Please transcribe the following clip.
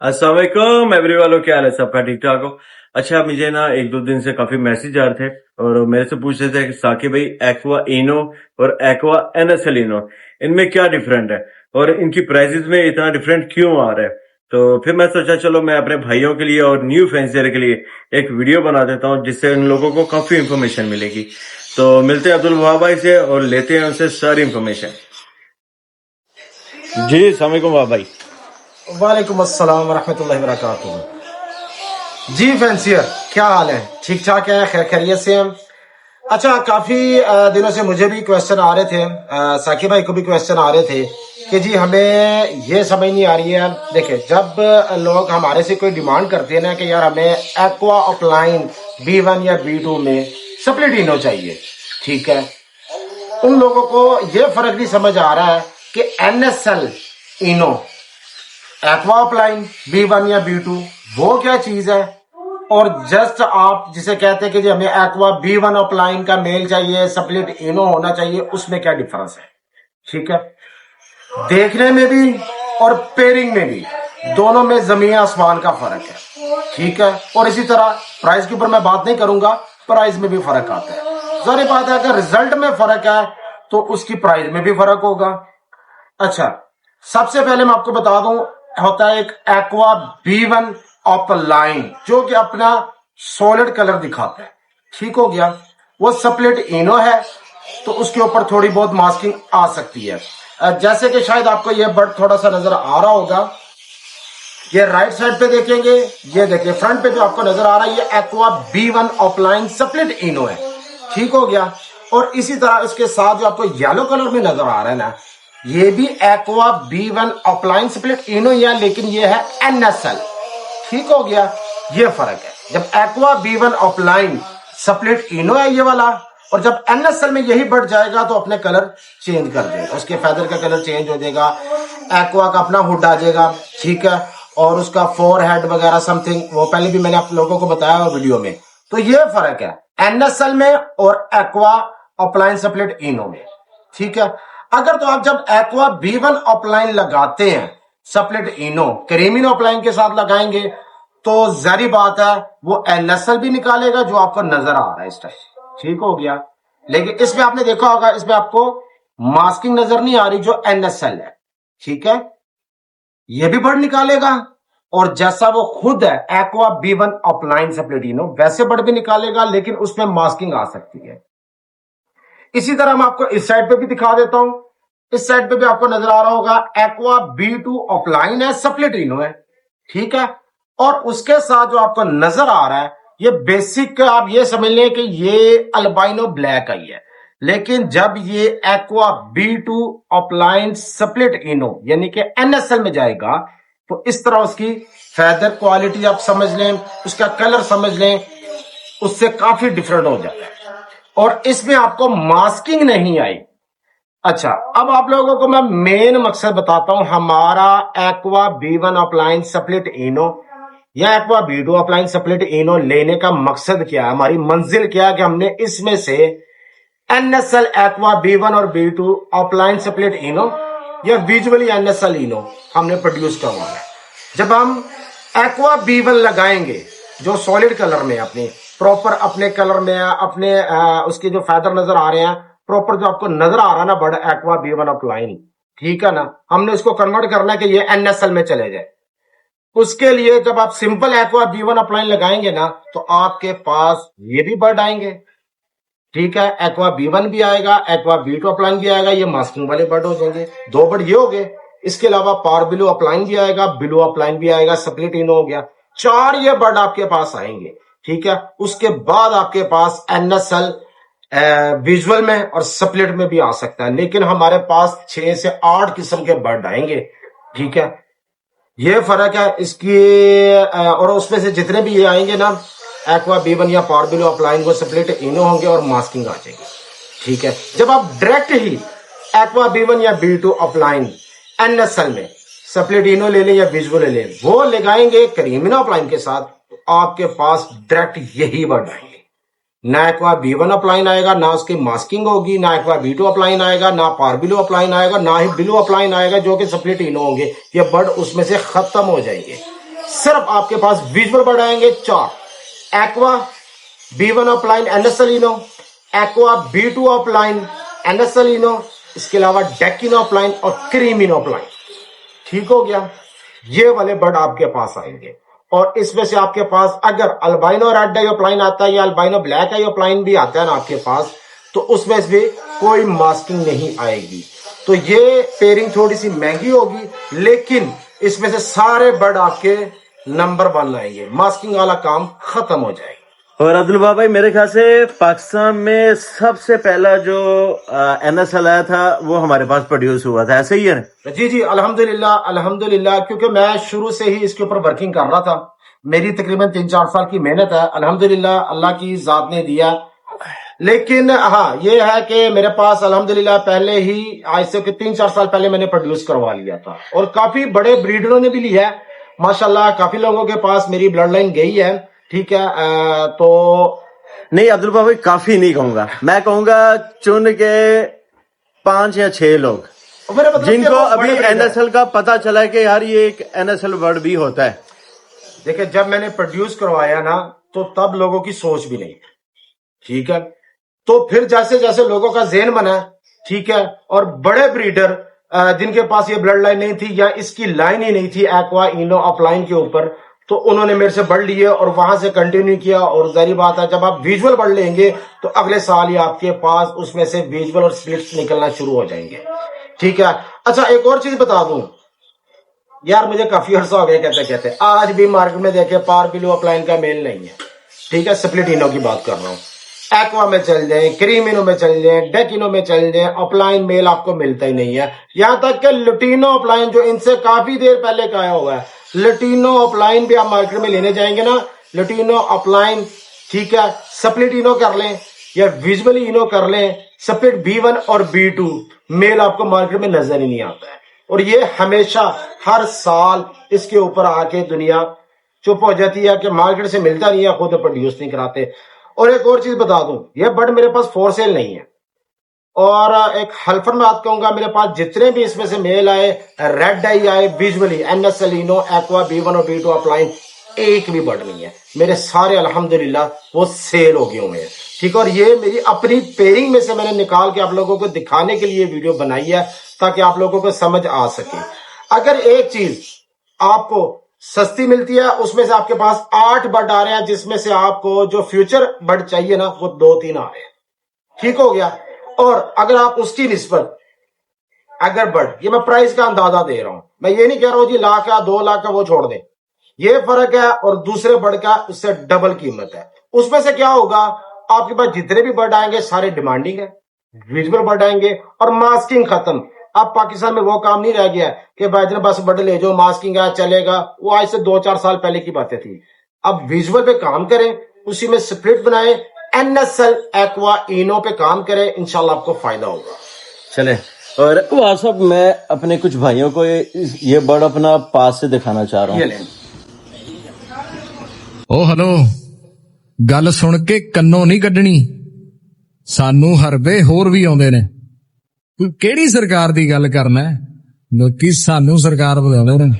अस्सलाम वालेकुम एवरीवन, क्या हाल है? सबका ठीक ठाक हो? अच्छा, मुझे ना एक दो दिन से काफी मैसेज आ रहे थे और मेरे से पूछ रहे थे कि साकिब भाई, एक्वा इनो और एक्वा एनएसएल इनो इनमें क्या डिफरेंट है और इनकी प्राइसेस में इतना डिफरेंट क्यों आ रहा है। तो फिर मैं सोचा चलो मैं अपने भाइयों के लिए और न्यू फैंसियर के लिए एक वीडियो बना देता हूँ जिससे उन लोगों को काफी इंफॉर्मेशन मिलेगी। तो मिलते हैं अब्दुल वहाब भाई से और लेते हैं उनसे सारी इंफॉर्मेशन। जी अस्सलाम वालेकुम वहाब भाई। वालेकुम अस्सलाम वरहमतुल्लाहि वबरकातुहू। जी फैंसियर, क्या हाल है? ठीक ठाक है, खैर खैरियत से हैं? अच्छा, काफी दिनों से मुझे भी क्वेश्चन आ रहे थे, साकिब भाई को भी क्वेश्चन आ रहे थे कि जी हमें ये समझ नहीं आ रही है। देखिए, जब लोग हमारे से कोई डिमांड करते हैं ना कि यार हमें एक्वा अपलाइन B1 या B2 में स्प्लिट चाहिए, ठीक है, उन लोगों को ये फर्क नहीं समझ आ रहा है कि NSL इनो एक्वा अपलाइन B1 या B2 वो क्या चीज है, और जस्ट आप जिसे कहते हैं कि जी हमें एक्वा B1 अपलाइन का मेल चाहिए, स्प्लिट इनो होना चाहिए, उसमें क्या डिफरेंस है? ठीक है, देखने में भी और पेयरिंग में भी दोनों में जमीन आसमान का फर्क है, ठीक है। और इसी तरह प्राइस के ऊपर मैं बात नहीं करूंगा, प्राइस में भी फर्क आता है। जाहिर बात है, अगर रिजल्ट में फर्क है तो उसकी प्राइस में भी फर्क होगा। अच्छा, सबसे पहले मैं आपको बता दूं, होता है एक एक्वा B1 अपलाइन जो कि अपना सॉलिड कलर दिखाता है, ठीक हो गया। वो स्प्लिट इनो है तो उसके ऊपर थोड़ी बहुत मास्किंग आ सकती है, जैसे कि शायद आपको ये बर्ड थोड़ा सा नजर आ रहा होगा। ये राइट साइड पे देखेंगे, ये देखिए फ्रंट पे जो आपको नजर आ रहा है, ये एक्वा B1 अपलाइन स्प्लिट इनो है, ठीक हो गया। और इसी तरह इसके साथ जो आपको येलो कलर में नजर आ रहा है ना, ये भी एक्वा B1 अपलाइन स्प्लिट इनो ही है, लेकिन ये है NSL, ठीक हो गया। ये फर्क है, जब एक्वा B1 अपलाइन स्प्लिट इनो है ये वाला, और जब NSL में यही बढ़ जाएगा तो अपने कलर चेंज कर देगा, उसके फेदर का कलर चेंज हो जाएगा, एक्वा का अपना हुड आ जाएगा, ठीक है, और उसका फोर हेड वगैरह समथिंग, वो पहले भी मैंने आप लोगों को बताया वीडियो में। तो ये फर्क है NSL में और एक्वा अपलाइन स्प्लिट इनो में, ठीक है। अगर तो आप जब एक्वा B1 अपलाइन लगाते हैं स्प्लिट इनो क्रीमिनो अपलाइन के साथ लगाएंगे तो जारी बात है वो NSL भी निकालेगा जो आपको नजर आ रहा है इस टाइम, ठीक हो गया। लेकिन इसमें आपने देखा होगा, इसमें आपको मास्किंग नजर नहीं आ रही जो NSL है, ठीक है। ये भी बर्ड निकालेगा, और जैसा वो खुद है एक्वा B1 अपलाइन स्प्लिट इनो वैसे बर्ड भी निकालेगा, लेकिन उसमें मास्किंग आ सकती है। इसी तरह मैं आपको इस साइड पे भी दिखा देता हूं। इस साइड पे भी आपको नजर आ रहा होगा एक्वा B2 अपलाइन है, स्प्लिट इनो है, ठीक है। और उसके साथ जो आपको नजर आ रहा है ये बेसिक, आप ये समझ लें कि ये अल्बाइनो ब्लैक आई है, लेकिन जब ये एक्वा B2 अपलाइन स्प्लिट इनो यानी कि NSL में जाएगा तो इस तरह उसकी फेदर क्वालिटी आप समझ लें, उसका कलर समझ लें, उससे काफी डिफरेंट हो जाता है, और इसमें आपको मास्किंग नहीं आई। अच्छा, अब आप लोगों को मैं मेन मकसद बताता हूं, हमारा एक्वा B1 अपलाइन स्प्लिट इनो या एक्वा B2 अपलाइन स्प्लिट इनो लेने का मकसद क्या है, हमारी मंजिल क्या है कि हमने इसमें से NSL एक्वा B1 और B2 अपलाइन स्प्लिट इनो या विजुअली NSL इनो हमने प्रोड्यूस करवाना है। जब हम एक्वा B1 लगाएंगे जो सॉलिड कलर में अपने प्रॉपर अपने कलर में अपने उसके जो फेदर नजर आ रहे हैं प्रॉपर, जो आपको नजर आ रहा है ना बर्ड एक्वा B1 अपलाइन, ठीक है ना, हमने इसको कन्वर्ट करना है कि ये NSL में चले जाए। उसके लिए जब आप सिंपल एक्वा B1 अपलाइन लगाएंगे ना तो आपके पास ये भी बर्ड आएंगे, ठीक है, एक्वा B1 भी आएगा, एक्वा B2 अपलाइन भी आएगा, ये मास्किंग वाले बर्ड हो जाएंगे, दो बर्ड ये हो गए। इसके अलावा पार ब्लू अपलाइन भी आएगा, ब्लू अपलाइन भी आएगा, स्प्लिट इनो हो गया, चार ये बर्ड आपके पास आएंगे, ठीक है। उसके बाद आपके पास NSL विजुअल में और स्प्लिट में भी आ सकता है, लेकिन हमारे पास 6 से 8 किस्म के बर्ड आएंगे, ठीक है। ये फर्क है इसकी, और उसमें से जितने भी ये आएंगे ना एक्वा B1 या पार ब्लू अपलाइन वो स्प्लिट इनो होंगे और मास्किंग आ जाएगी, ठीक है। जब आप डायरेक्ट ही एक्वा B1 या B2 अपलाइन NSL में स्प्लिट इनो ले लें या विजुअल ले लें, वो लगाएंगे क्रीमिनो अपलाइन के साथ, तो आपके पास डायरेक्ट यही वर्ड आएंगे, ना एक्वा B1 अपलाइन आएगा, ना उसकी मास्किंग होगी, ना एक्वा B2 अपलाइन आएगा, ना पार ब्लू अपलाइन आएगा, ना ही ब्लू अपलाइन आएगा जो कि स्प्लिट इनो होंगे, ये बर्ड उसमें से खत्म हो जाएंगे। सिर्फ आपके पास विजुअल बर्ड आएंगे 4, एक्वा B1 ऑफलाइन एनएसएलिनो, एक्वा B2 ऑफलाइन एनएसएलिनो, इसके अलावा डेकिनो ऑफलाइन और क्रीमिनो ऑफलाइन। ठीक हो गया, ये वाले बर्ड आपके पास आएंगे। और इसमें से आपके पास अगर अल्बाइनो रेड आई ऑफलाइन आता है या अल्बाइनो ब्लैक आई ऑफलाइन भी आता है ना आपके पास, तो उसमें से भी कोई मास्किंग नहीं आएगी। तो ये पेयरिंग थोड़ी सी महंगी होगी, लेकिन इसमें से सारे बर्ड आपके नंबर 1 आएंगे, मास्किंग वाला काम खत्म हो जाएगा। और अब्दुल बाबा भाई, मेरे ख्याल से पाकिस्तान में सबसे पहला जो NSL आया था वो हमारे पास प्रोड्यूस हुआ था, ऐसे ही है? जी जी, अल्हम्दुलिल्लाह अल्हम्दुलिल्लाह, क्योंकि मैं शुरू से ही इसके ऊपर वर्किंग कर रहा था। मेरी तकरीबन 3-4 साल की मेहनत है, अल्हम्दुलिल्लाह अल्लाह की जात ने दिया। लेकिन हाँ, ये है कि मेरे पास अल्हम्दुलिल्लाह पहले ही आज से 3-4 साल पहले मैंने प्रोड्यूस करवा लिया था, और काफी बड़े ब्रीडरों ने भी लिया है माशाल्लाह। काफी लोगों के पास मेरी ब्लड लाइन गई है। ठीक है, तो नहीं अब्दुल बाबा भाई, काफी नहीं कहूंगा, मैं कहूंगा चुन के 5 या 6 लोग मेरा मतलब कि जिनको वो अभी बड़े breeder हैं। NSL का पता चला है कि यार ये एक NSL वर्ड भी होता है। देखिए, जब मैंने प्रोड्यूस करवाया ना, तो तब लोगों की सोच भी नहीं। ठीक है, तो फिर जैसे जैसे लोगों का ज़हन बना, ठीक है, और बड़े ब्रीडर जिनके पास ये ब्लड लाइन नहीं थी या इसकी लाइन ही नहीं थी एक्वा इनो अपलाइन के ऊपर, तो उन्होंने मेरे से बढ़ लिए और वहां से कंटिन्यू किया। और जाहिर बात है, जब आप विजुअल बढ़ लेंगे तो अगले साल ही आपके पास उसमें से विजुअल और स्प्लिट्स निकलना शुरू हो जाएंगे। ठीक है, अच्छा एक और चीज बता दूं यार, मुझे काफी अर्सा हो गया कहते कहते, आज भी मार्केट में देखे पार बिलो अपलाइन का मेल नहीं है। ठीक है, स्प्लिट इनो की बात कर रहा हूँ। एक्वा में चल जाए, क्रीमिनो में चल जाए, डेकिनो में चल जाए, अपलाइन मेल आपको मिलता ही नहीं है। यहां तक कि लुटीनो अपलाइन जो इनसे काफी देर पहले का आया हुआ है, लुटीनो अपलाइन भी आप मार्केट में लेने जाएंगे ना, लुटीनो अपलाइन, ठीक है, स्प्लिट इनो कर लें या विजुअली इनो कर लें, स्प्लिट B1 और B2 मेल आपको मार्केट में नजर ही नहीं आता है। और ये हमेशा हर साल इसके ऊपर आके दुनिया चुप हो जाती है कि मार्केट से मिलता नहीं है, खुद प्रोड्यूस नहीं कराते। और एक और चीज बता दूं, ये बर्ड मेरे पास फॉर सेल नहीं है। और एक हल्फर में बात कहूंगा, मेरे पास जितने भी इसमें से मेल आए, रेड आई आए, विजुअली NSL इनो, एक्वा B1 और B2 अपलाइन, एक भी बर्ड नहीं है मेरे, सारे अल्हम्दुलिल्लाह वो सेल हो गए हुए हैं। ठीक है, और ये मेरी अपनी पेयरिंग में से मैंने निकाल के आप लोगों को दिखाने के लिए वीडियो बनाई है, ताकि आप लोगों को समझ आ सके। अगर एक चीज आपको सस्ती मिलती है, उसमें से आपके पास 8 बर्ड आ रहे हैं, जिसमें से आपको जो फ्यूचर बर्ड चाहिए ना, वो 2-3 आ रहे हैं। ठीक हो गया, और अगर आप उसकी निस्बत अगर बर्ड, ये मैं प्राइस का अंदाजा दे रहा हूं, मैं ये नहीं कह रहा हूं जी लाख या 2 लाख का वो छोड़ दें, ये फर्क है। और दूसरे बर्ड का उससे डबल कीमत है। उसमें से क्या होगा, आपके पास जितने भी बर्ड आएंगे सारे डिमांडिंग है, विजुअल बर्ड आएंगे और मास्किंग खत्म। अब पाकिस्तान में वो काम नहीं रह गया कि भाई जन बस बर्ड ले जाओ, मास्किंग है चलेगा, वो आज से 2-4 साल पहले की बातें थी। अब विजुअल पे काम करें, उसी में स्प्लिट बनाए, NSL एक्वा इनो पे काम करें, इंशाल्लाह आपको फायदा होगा। चले, और वहाँ सब मैं अपने कुछ भाइयों को ये बर्ड अपना पास से दिखाना चाह रहा ये हूँ। लें। ओ हेलो, गल सुन के कन्नों नहीं कड्डनी, सानू हरबे होर भी आउंदे ने। तू केड़ी सरकार दी गल करना है? लोकी सानू सरकार बुलाਉਂਦੇ ਨੇ।